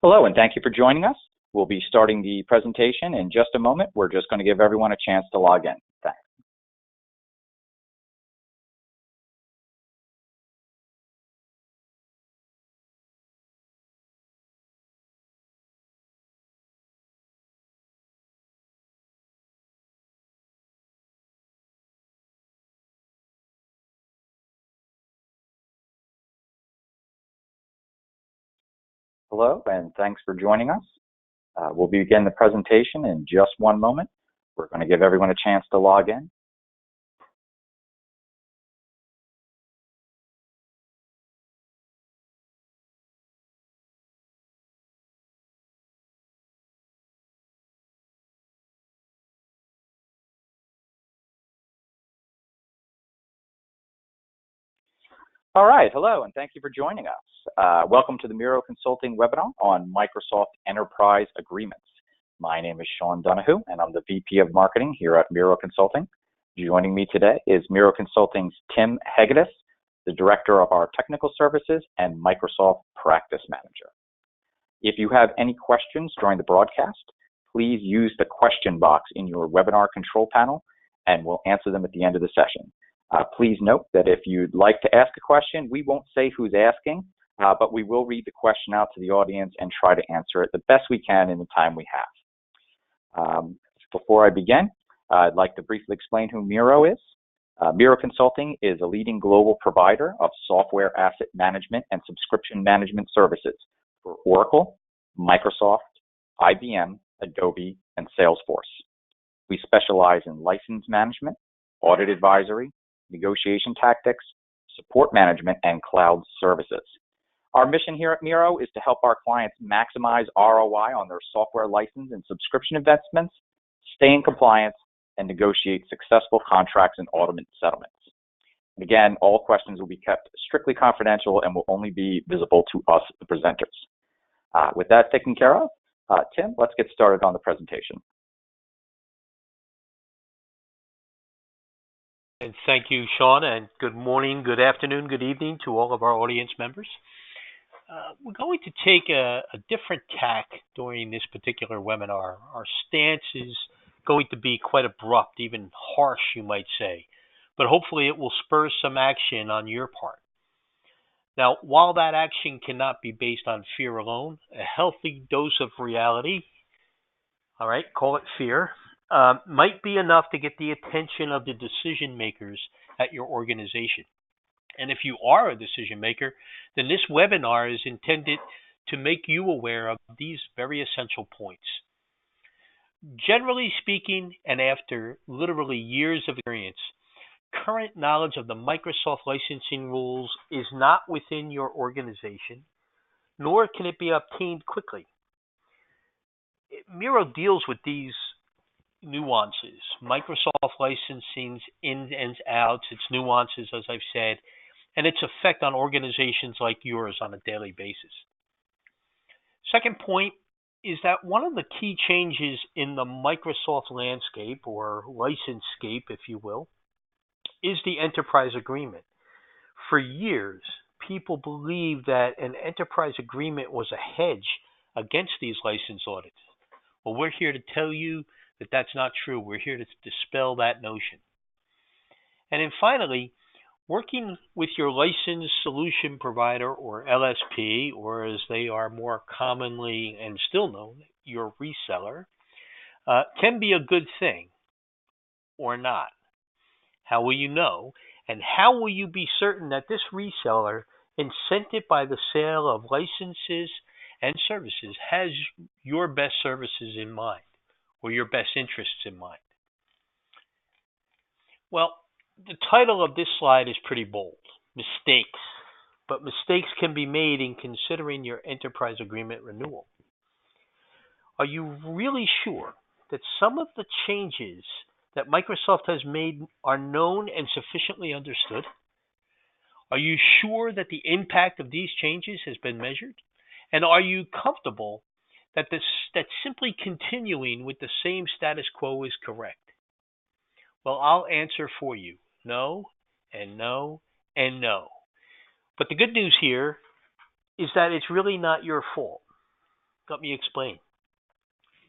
Hello, and thank you for joining us. We'll be starting the presentation in just a moment. We're just going to give everyone a chance to log in. Thanks. Hello, and thanks for joining us. We'll begin the presentation in just one moment. We're going to give everyone a chance to log in. All right, hello, and thank you for joining us. Welcome to the Miro Consulting webinar on Microsoft Enterprise Agreements. My name is Sean Donahue, and I'm the VP of Marketing here at Miro Consulting. Joining me today is Miro Consulting's Tim Hegedus, the Director of our Technical Services and Microsoft Practice Manager. If you have any questions during the broadcast, please use the question box in your webinar control panel, and we'll answer them at the end of the session. Please note that if you'd like to ask a question, we won't say who's asking, but we will read the question out to the audience and try to answer it the best we can in the time we have. Before I begin, I'd like to briefly explain who Miro is. Miro Consulting is a leading global provider of software asset management and subscription management services for Oracle, Microsoft, IBM, Adobe, and Salesforce. We specialize in license management, audit advisory, negotiation tactics, support management, and cloud services. Our mission here at Miro is to help our clients maximize ROI on their software license and subscription investments, stay in compliance, and negotiate successful contracts and audit settlements. And again, all questions will be kept strictly confidential and will only be visible to us, the presenters. With that taken care of, Tim, let's get started on the presentation. And thank you, Sean, and good morning, good afternoon, good evening to all of our audience members. We're going to take a different tack during this particular webinar. Our stance is going to be quite abrupt, even harsh, you might say, but hopefully it will spur some action on your part. Now, while that action cannot be based on fear alone, a healthy dose of reality, all right, call it fear, might be enough to get the attention of the decision makers at your organization. And if you are a decision maker, then this webinar is intended to make you aware of these very essential points. Generally speaking, and after literally years of experience, current knowledge of the Microsoft licensing rules is not within your organization, nor can it be obtained quickly. Miro deals with these nuances, Microsoft licensing's ins and outs, its nuances, as I've said, and its effect on organizations like yours on a daily basis. Second point is that one of the key changes in the Microsoft landscape, or license-scape, if you will, is the enterprise agreement. For years, people believed that an enterprise agreement was a hedge against these license audits. Well, we're here to tell you that that's not true. We're here to dispel that notion. And then finally, working with your licensed solution provider, or LSP, or as they are more commonly and still known, your reseller, can be a good thing or not. How will you know? And how will you be certain that this reseller, incented by the sale of licenses and services, has your best services in mind, or your best interests in mind? Well, the title of this slide is pretty bold, mistakes. But mistakes can be made in considering your enterprise agreement renewal. Are you really sure that some of the changes that Microsoft has made are known and sufficiently understood? Are you sure that the impact of these changes has been measured? And are you comfortable that simply continuing with the same status quo is correct? Well, I'll answer for you. No, and no, and no. But the good news here is that it's really not your fault. Let me explain.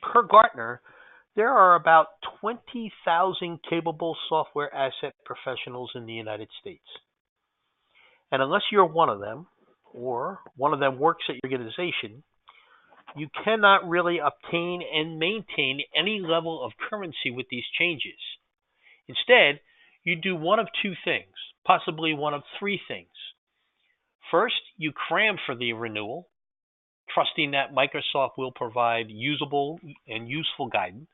Per Gartner, there are about 20,000 capable software asset professionals in the United States. And unless you're one of them, or one of them works at your organization, you cannot really obtain and maintain any level of currency with these changes. Instead, you do one of two things, possibly one of three things. First, you cram for the renewal, trusting that Microsoft will provide usable and useful guidance.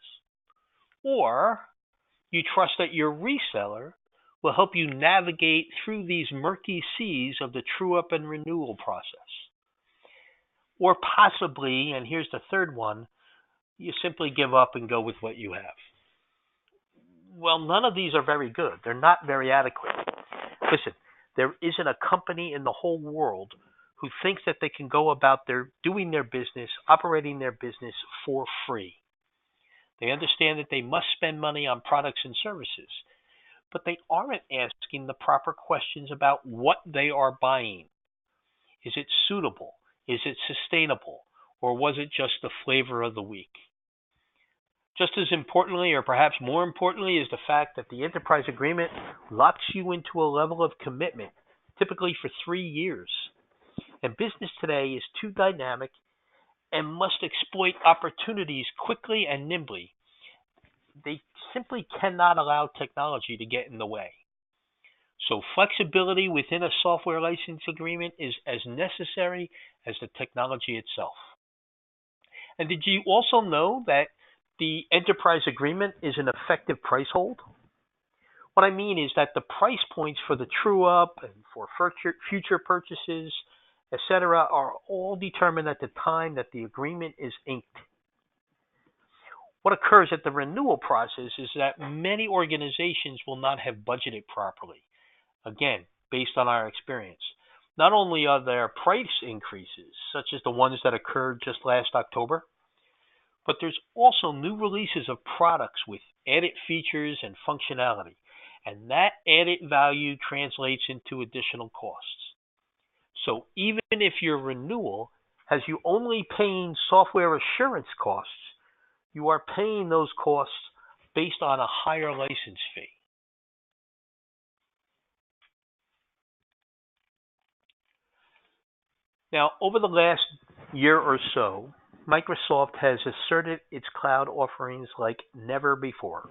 Or you trust that your reseller will help you navigate through these murky seas of the true up and renewal process. Or possibly, and here's the third one, you simply give up and go with what you have. Well, none of these are very good. They're not very adequate. Listen, there isn't a company in the whole world who thinks that they can go about doing their business, operating their business for free. They understand that they must spend money on products and services, but they aren't asking the proper questions about what they are buying. Is it suitable? Is it sustainable? Or was it just the flavor of the week? Just as importantly, or perhaps more importantly, is the fact that the enterprise agreement locks you into a level of commitment, typically for 3 years. And business today is too dynamic and must exploit opportunities quickly and nimbly. They simply cannot allow technology to get in the way. So flexibility within a software license agreement is as necessary as the technology itself. And did you also know that the enterprise agreement is an effective price hold? What I mean is that the price points for the true up and for future purchases, etc., are all determined at the time that the agreement is inked. What occurs at the renewal process is that many organizations will not have budgeted properly. Again, based on our experience. Not only are there price increases, such as the ones that occurred just last October, but there's also new releases of products with added features and functionality, and that added value translates into additional costs. So even if your renewal has you only paying software assurance costs, you are paying those costs based on a higher license fee. Now, over the last year or so, Microsoft has asserted its cloud offerings like never before.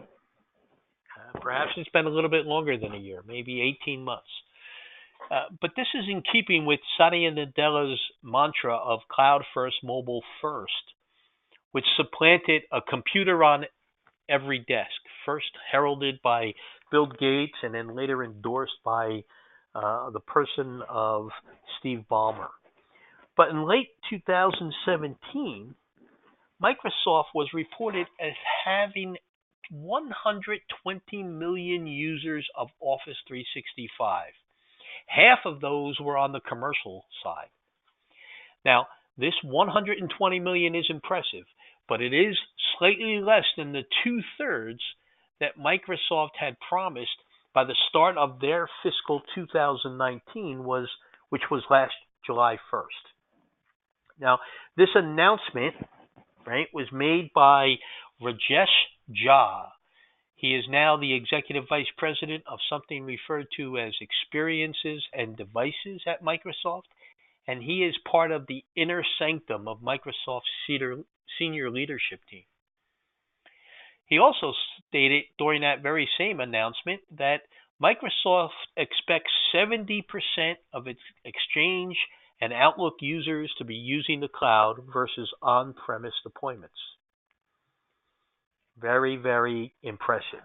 Perhaps it's been a little bit longer than a year, maybe 18 months. But this is in keeping with Satya Nadella's mantra of cloud first, mobile first, which supplanted a computer on every desk, first heralded by Bill Gates and then later endorsed by the person of Steve Ballmer. But in late 2017, Microsoft was reported as having 120 million users of Office 365. Half of those were on the commercial side. Now, this 120 million is impressive, but it is slightly less than the 2/3 that Microsoft had promised by the start of their fiscal 2019, which was last July 1st. Now, this announcement, was made by Rajesh Jha. He is now the executive vice president of something referred to as experiences and devices at Microsoft, and he is part of the inner sanctum of Microsoft's senior leadership team. He also stated during that very same announcement that Microsoft expects 70% of its Exchange and Outlook users to be using the cloud versus on-premise deployments. Very, very impressive.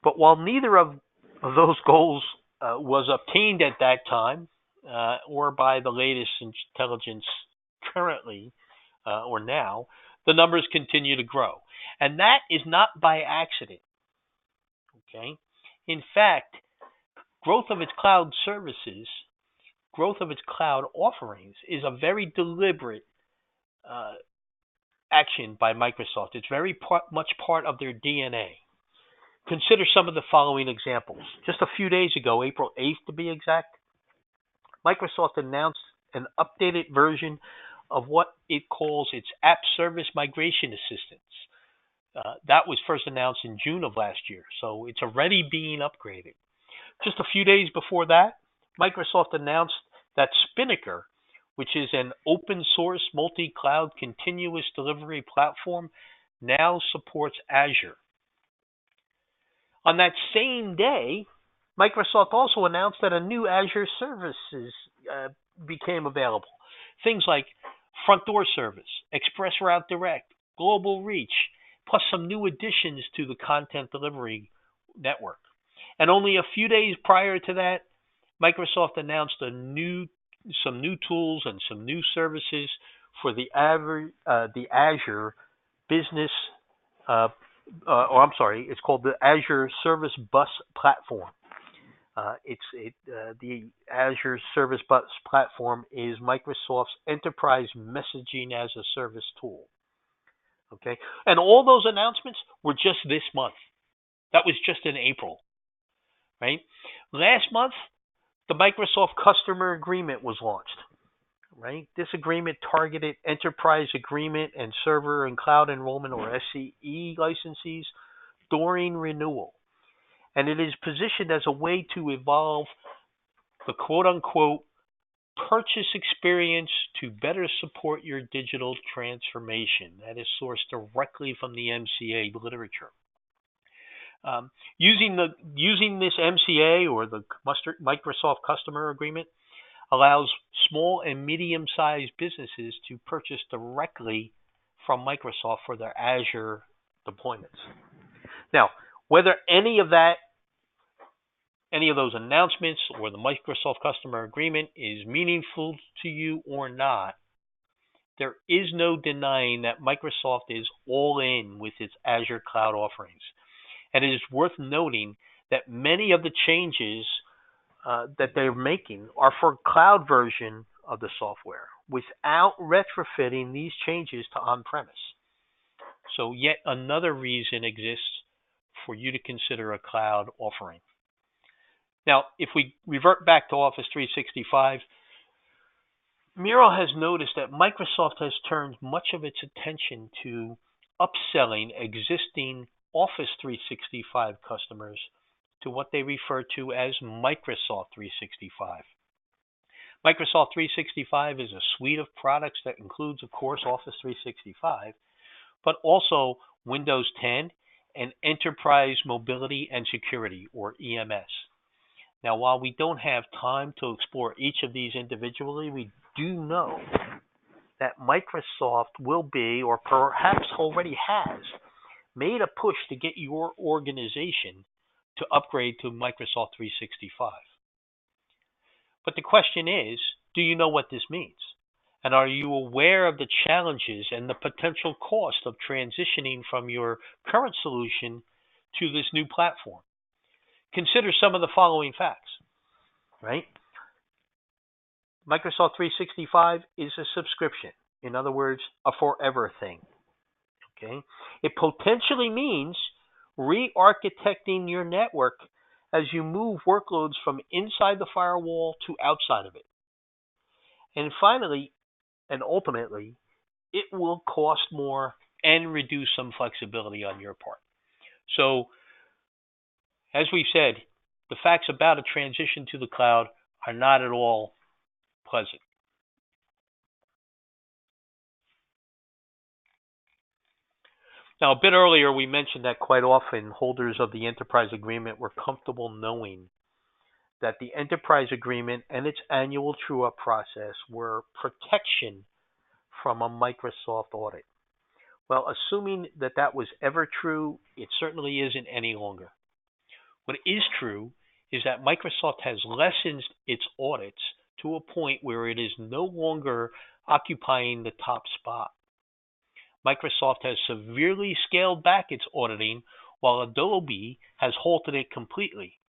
But while neither of those goals was obtained at that time or by the latest intelligence currently or now, the numbers continue to grow. And that is not by accident. Okay? In fact, growth of its cloud services, growth of its cloud offerings is a very deliberate action by Microsoft. It's very much part of their DNA. Consider some of the following examples. Just a few days ago, April 8th to be exact, Microsoft announced an updated version of what it calls its App Service Migration Assistance. That was first announced in June of last year, so it's already being upgraded. Just a few days before that, Microsoft announced that Spinnaker, which is an open source multi-cloud continuous delivery platform, now supports Azure. On that same day, Microsoft also announced that a new Azure services became available. Things like Front Door Service, Express Route Direct, Global Reach, plus some new additions to the content delivery network. And only a few days prior to that, Microsoft announced some new tools and some new services for the Azure Business, it's called the Azure Service Bus Platform. The Azure Service Bus Platform is Microsoft's enterprise messaging as a service tool. Okay, and all those announcements were just this month. That was just in April, right? Last month, the Microsoft Customer Agreement was launched, right? This agreement targeted enterprise agreement and server and cloud enrollment, or SCE licensees, during renewal. And it is positioned as a way to evolve the quote-unquote purchase experience to better support your digital transformation. That is sourced directly from the MCA literature. Using this MCA, or the Microsoft Customer Agreement, allows small and medium-sized businesses to purchase directly from Microsoft for their Azure deployments. Now, whether any of those announcements or the Microsoft Customer Agreement is meaningful to you or not, there is no denying that Microsoft is all in with its Azure cloud offerings. And it is worth noting that many of the changes that they're making are for cloud version of the software without retrofitting these changes to on-premise. So yet another reason exists for you to consider a cloud offering. Now, if we revert back to Office 365, Miro has noticed that Microsoft has turned much of its attention to upselling existing Office 365 customers to what they refer to as Microsoft 365. Microsoft 365 is a suite of products that includes, of course, Office 365, but also Windows 10 and Enterprise Mobility and Security, or EMS. Now, while we don't have time to explore each of these individually, we do know that Microsoft will be, or perhaps already has, made a push to get your organization to upgrade to Microsoft 365. But the question is, do you know what this means? And are you aware of the challenges and the potential cost of transitioning from your current solution to this new platform? Consider some of the following facts, right? Microsoft 365 is a subscription. In other words, a forever thing. Okay? It potentially means re-architecting your network as you move workloads from inside the firewall to outside of it. And finally, and ultimately, it will cost more and reduce some flexibility on your part. So, as we've said, the facts about a transition to the cloud are not at all pleasant. Now, a bit earlier, we mentioned that quite often holders of the enterprise agreement were comfortable knowing that the enterprise agreement and its annual true-up process were protection from a Microsoft audit. Well, assuming that that was ever true, it certainly isn't any longer. What is true is that Microsoft has lessened its audits to a point where it is no longer occupying the top spot. Microsoft has severely scaled back its auditing, while Adobe has halted it completely.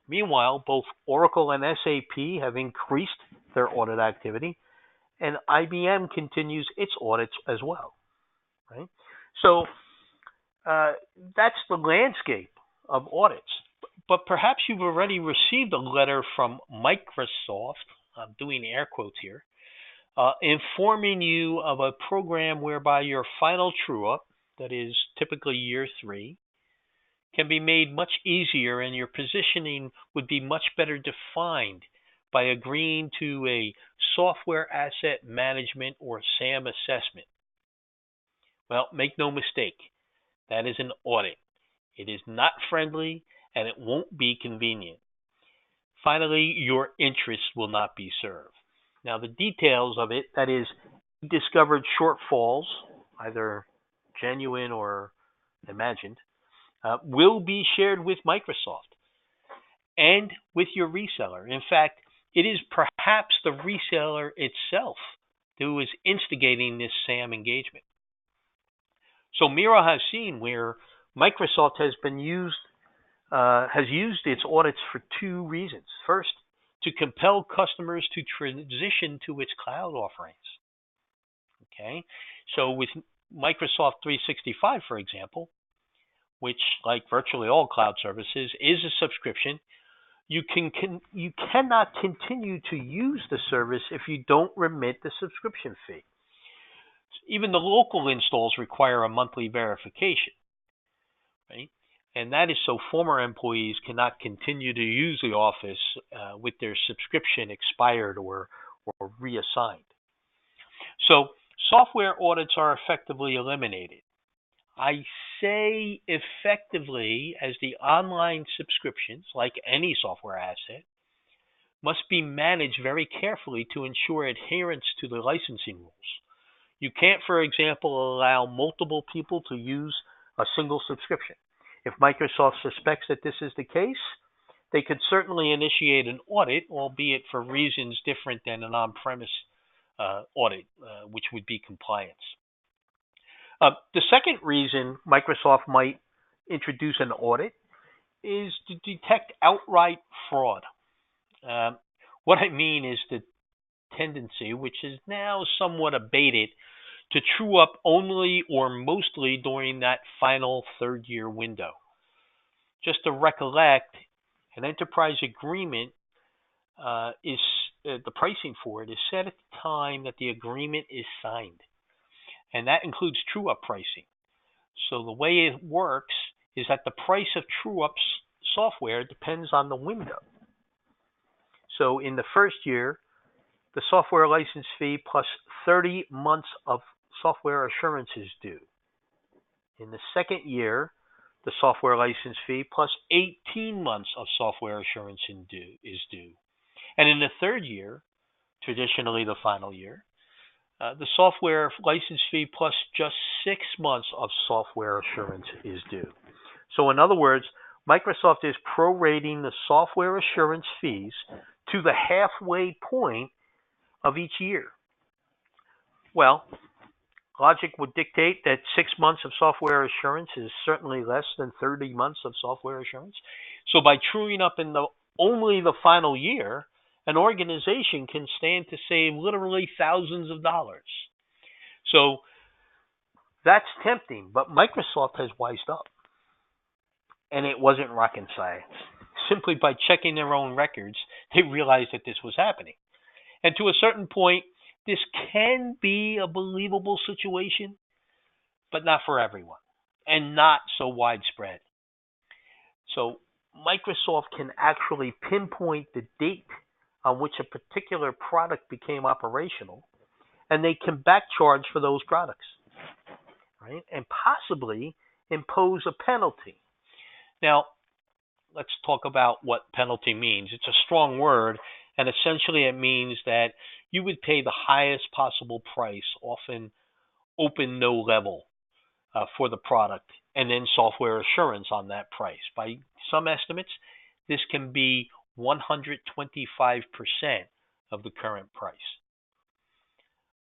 Meanwhile, both Oracle and SAP have increased their audit activity, and IBM continues its audits as well. Right? So that's the landscape of audits. But perhaps you've already received a letter from Microsoft, I'm doing air quotes here, informing you of a program whereby your final true-up, that is typically year 3, can be made much easier and your positioning would be much better defined by agreeing to a software asset management or SAM assessment. Well, make no mistake, that is an audit. It is not friendly and it won't be convenient. Finally, your interests will not be served. Now, the details of it, that is, discovered shortfalls, either genuine or imagined, will be shared with Microsoft and with your reseller. In fact, it is perhaps the reseller itself who is instigating this SAM engagement. So Miro has seen where Microsoft has used its audits for 2 reasons. First, to compel customers to transition to its cloud offerings. Okay, so with Microsoft 365, for example, which, like virtually all cloud services, is a subscription, you cannot continue to use the service if you don't remit the subscription fee. Even the local installs require a monthly verification, right? And that is so former employees cannot continue to use the office with their subscription expired or reassigned. So software audits are effectively eliminated. I say effectively as the online subscriptions, like any software asset, must be managed very carefully to ensure adherence to the licensing rules. You can't, for example, allow multiple people to use a single subscription. If Microsoft suspects that this is the case, they could certainly initiate an audit, albeit for reasons different than an on-premise audit, which would be compliance. The second reason Microsoft might introduce an audit is to detect outright fraud. What I mean is the tendency, which is now somewhat abated, to true up only or mostly during that final 3rd-year window. Just to recollect, an enterprise agreement is the pricing for it is set at the time that the agreement is signed, and that includes true-up pricing. So the way it works is that the price of true-up software depends on the window. So in the first year, the software license fee plus 30 months of software assurance is due. In the second year, the software license fee plus 18 months of software assurance is due. And in the 3rd year, traditionally the final year, the software license fee plus just 6 months of software assurance is due. So in other words, Microsoft is prorating the software assurance fees to the halfway point of each year. Well, logic would dictate that 6 months of software assurance is certainly less than 30 months of software assurance. So by truing up in only the final year, an organization can stand to save literally thousands of dollars. So that's tempting, but Microsoft has wised up. And it wasn't rocket science. Simply by checking their own records, they realized that this was happening. And to a certain point, this can be a believable situation, but not for everyone, and not so widespread. So Microsoft can actually pinpoint the date on which a particular product became operational, and they can backcharge for those products, right? And possibly impose a penalty. Now, let's talk about what penalty means. It's a strong word, and essentially it means that you would pay the highest possible price, often open no level, for the product, and then software assurance on that price. By some estimates, this can be 125% of the current price.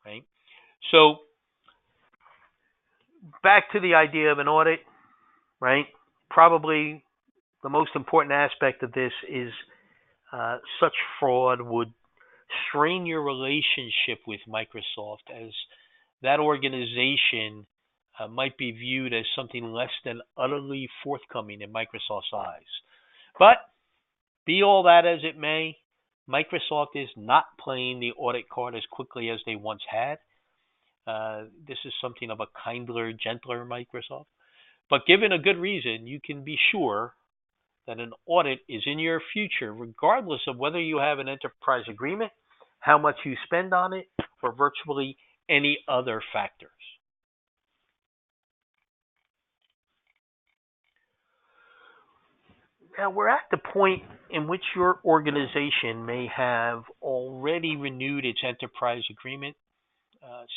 Right? So, back to the idea of an audit, right? Probably the most important aspect of this is such fraud would strain your relationship with Microsoft, as that organization might be viewed as something less than utterly forthcoming in Microsoft's eyes. But be all that as it may, Microsoft is not playing the audit card as quickly as they once had. This is something of a kinder, gentler Microsoft. But given a good reason, you can be sure that an audit is in your future, regardless of whether you have an enterprise agreement, how much you spend on it, or virtually any other factors. Now, we're at the point in which your organization may have already renewed its enterprise agreement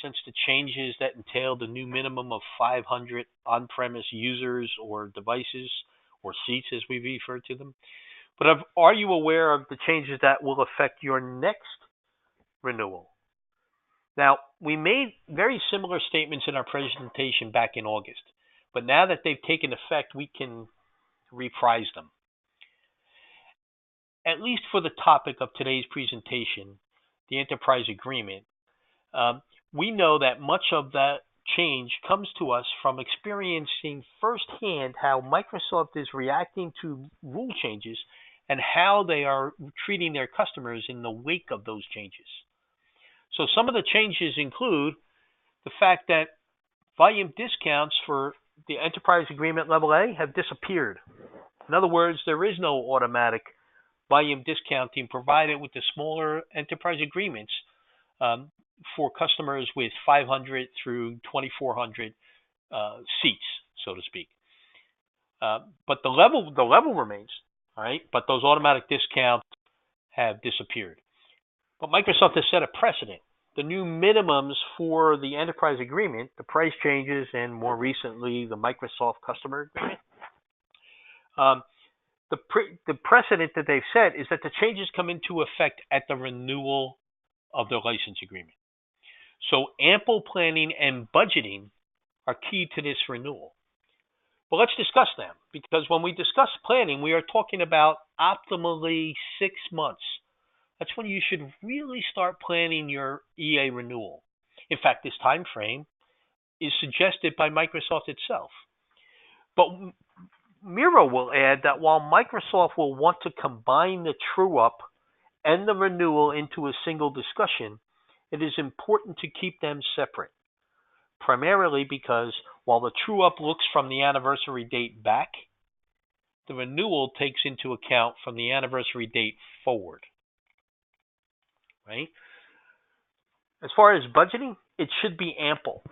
since the changes that entailed a new minimum of 500 on-premise users or devices or seats, as we refer to them. But are you aware of the changes that will affect your next renewal? Now, we made very similar statements in our presentation back in August, but now that they've taken effect, we can reprise them. At least for the topic of today's presentation, the enterprise agreement, we know that much of that change comes to us from experiencing firsthand how Microsoft is reacting to rule changes and how they are treating their customers in the wake of those changes. So some of the changes include the fact that volume discounts for the enterprise agreement level A have disappeared. In other words, there is no automatic volume discounting provided with the smaller enterprise agreements for customers with 500 through 2,400 seats, so to speak. But the level remains, all right. But those automatic discounts have disappeared. But Microsoft has set a precedent. The new minimums for the enterprise agreement, the price changes, and more recently the Microsoft customer agreement. The precedent that they've set is that the changes come into effect at the renewal of the license agreement. So ample planning and budgeting are key to this renewal. But let's discuss them, because when we discuss planning, we are talking about optimally 6 months. That's when you should really start planning your EA renewal. In fact, this time frame is suggested by Microsoft itself. But Miro will add that while Microsoft will want to combine the true-up and the renewal into a single discussion, it is important to keep them separate, primarily because while the true-up looks from the anniversary date back, the renewal takes into account from the anniversary date forward. Right? As far as budgeting, it should be ample.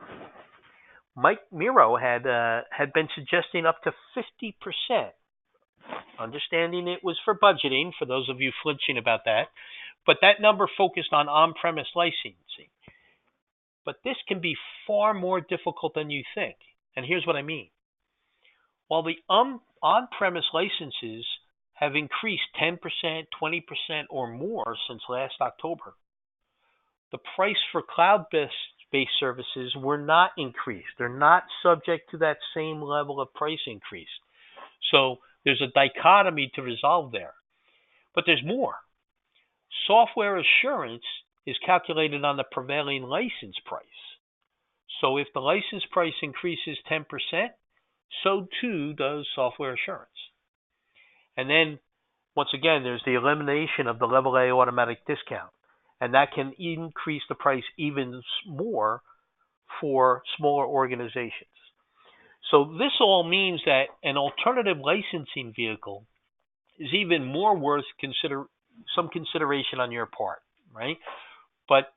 Miro had been suggesting up to 50%. Understanding it was for budgeting, for those of you flinching about that, but that number focused on on-premise licensing. But this can be far more difficult than you think, and here's what I mean. While the on-premise licenses have increased 10%, 20%, or more since last October, the price for cloud-based services were not increased. They're not subject to that same level of price increase. So there's a dichotomy to resolve there. But there's more. Software assurance is calculated on the prevailing license price. So if the license price increases 10%, so too does software assurance. And then, once again, there's the elimination of the level A automatic discount. And that can increase the price even more for smaller organizations. So this all means that an alternative licensing vehicle is even more worth some consideration on your part, right? But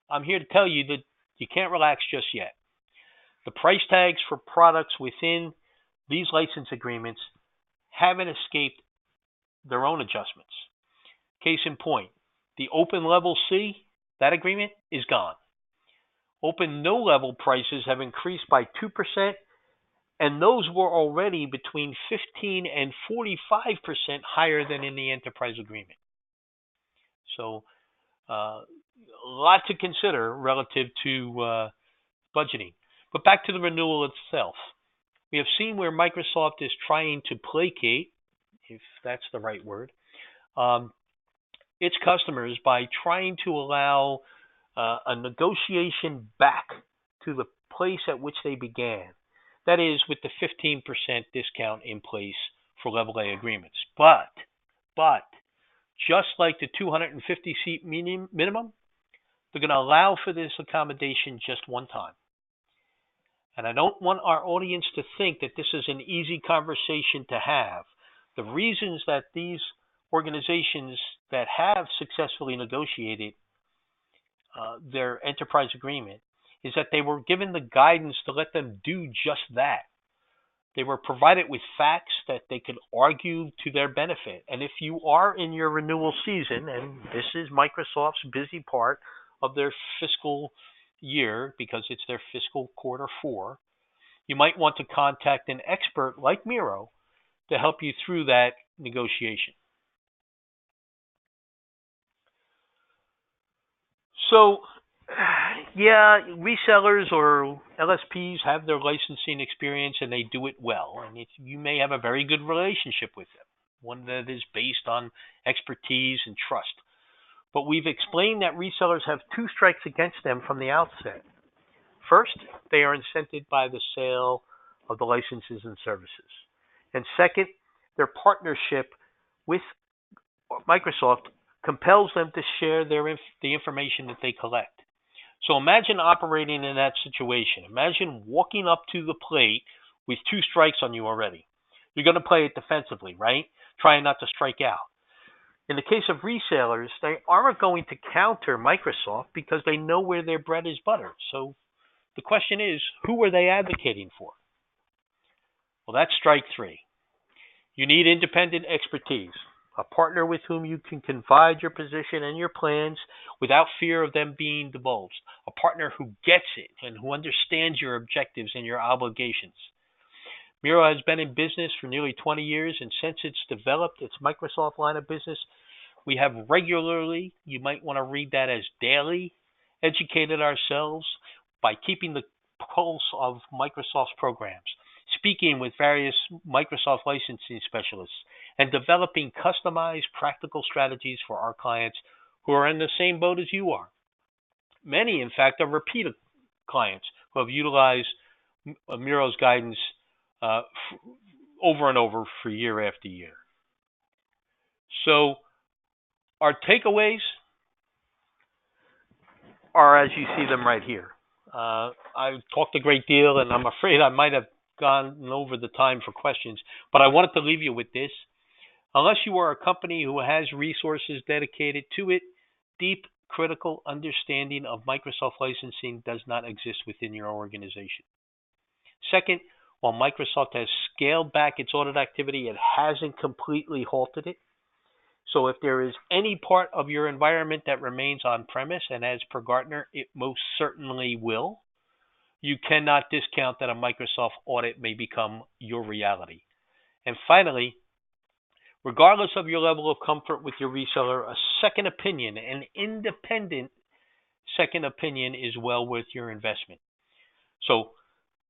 I'm here to tell you that you can't relax just yet. The price tags for products within these license agreements haven't escaped their own adjustments. Case in point, the open level C, that agreement is gone. Open no level prices have increased by 2%, and those were already between 15 and 45% higher than in the enterprise agreement. So a lot to consider relative to budgeting. But back to the renewal itself. We have seen where Microsoft is trying to placate, if that's the right word, its customers by trying to allow a negotiation back to the place at which they began. That is, with the 15% discount in place for level A agreements. But just like the 250 seat minimum, they're going to allow for this accommodation just one time. And I don't want our audience to think that this is an easy conversation to have. The reasons that these organizations that have successfully negotiated their enterprise agreement is that they were given the guidance to let them do just that. They were provided with facts that they could argue to their benefit. And if you are in your renewal season, and this is Microsoft's busy part of their fiscal year because it's their fiscal quarter 4, you might want to contact an expert like Miro to help you through that negotiation. So, yeah, resellers or LSPs have their licensing experience and they do it well. And you may have a very good relationship with them, one that is based on expertise and trust. But we've explained that resellers have 2 strikes against them from the outset. First, they are incented by the sale of the licenses and services. And second, their partnership with Microsoft compels them to share the information that they collect. So imagine operating in that situation. Imagine walking up to the plate with 2 strikes on you already. You're going to play it defensively, right? Trying not to strike out. In the case of resellers, they aren't going to counter Microsoft because they know where their bread is buttered. So the question is, who are they advocating for? Well, that's strike 3. You need independent expertise, a partner with whom you can confide your position and your plans without fear of them being divulged, a partner who gets it and who understands your objectives and your obligations. Miro has been in business for nearly 20 years, and since it's developed its Microsoft line of business, we have regularly, you might want to read that as daily, educated ourselves by keeping the pulse of Microsoft's programs, speaking with various Microsoft licensing specialists, and developing customized practical strategies for our clients who are in the same boat as you are. Many, in fact, are repeat clients who have utilized Miro's guidance over and over for year after year. So our takeaways are as you see them right here. I've talked a great deal, and I'm afraid I might have gone over the time for questions, but I wanted to leave you with this. Unless you are a company who has resources dedicated to it, deep critical understanding of Microsoft licensing does not exist within your organization. Second, while Microsoft has scaled back its audit activity, it hasn't completely halted it. So if there is any part of your environment that remains on-premise, and as per Gartner, it most certainly will, you cannot discount that a Microsoft audit may become your reality. And finally, regardless of your level of comfort with your reseller, a second opinion, an independent second opinion, is well worth your investment. So,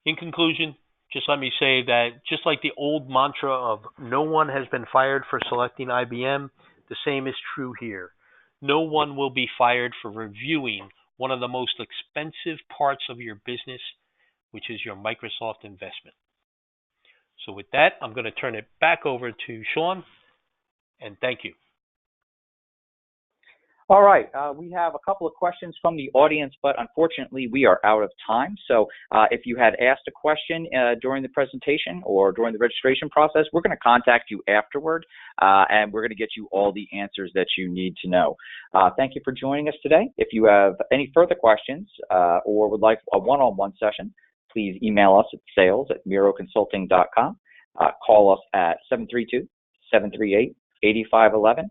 in conclusion, just let me say that just like the old mantra of no one has been fired for selecting IBM, the same is true here. No one will be fired for reviewing one of the most expensive parts of your business, which is your Microsoft investment. So with that, I'm going to turn it back over to Sean, and thank you. All right, we have a couple of questions from the audience, but unfortunately we are out of time. So if you had asked a question during the presentation or during the registration process, we're going to contact you afterward, and we're going to get you all the answers that you need to know. Thank you for joining us today. If you have any further questions or would like a one-on-one session, please email us at sales@miroconsulting.com. Call us at 732-738-8511.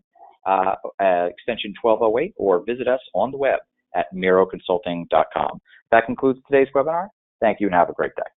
Extension 1208, or visit us on the web at miroconsulting.com. That concludes today's webinar. Thank you and have a great day.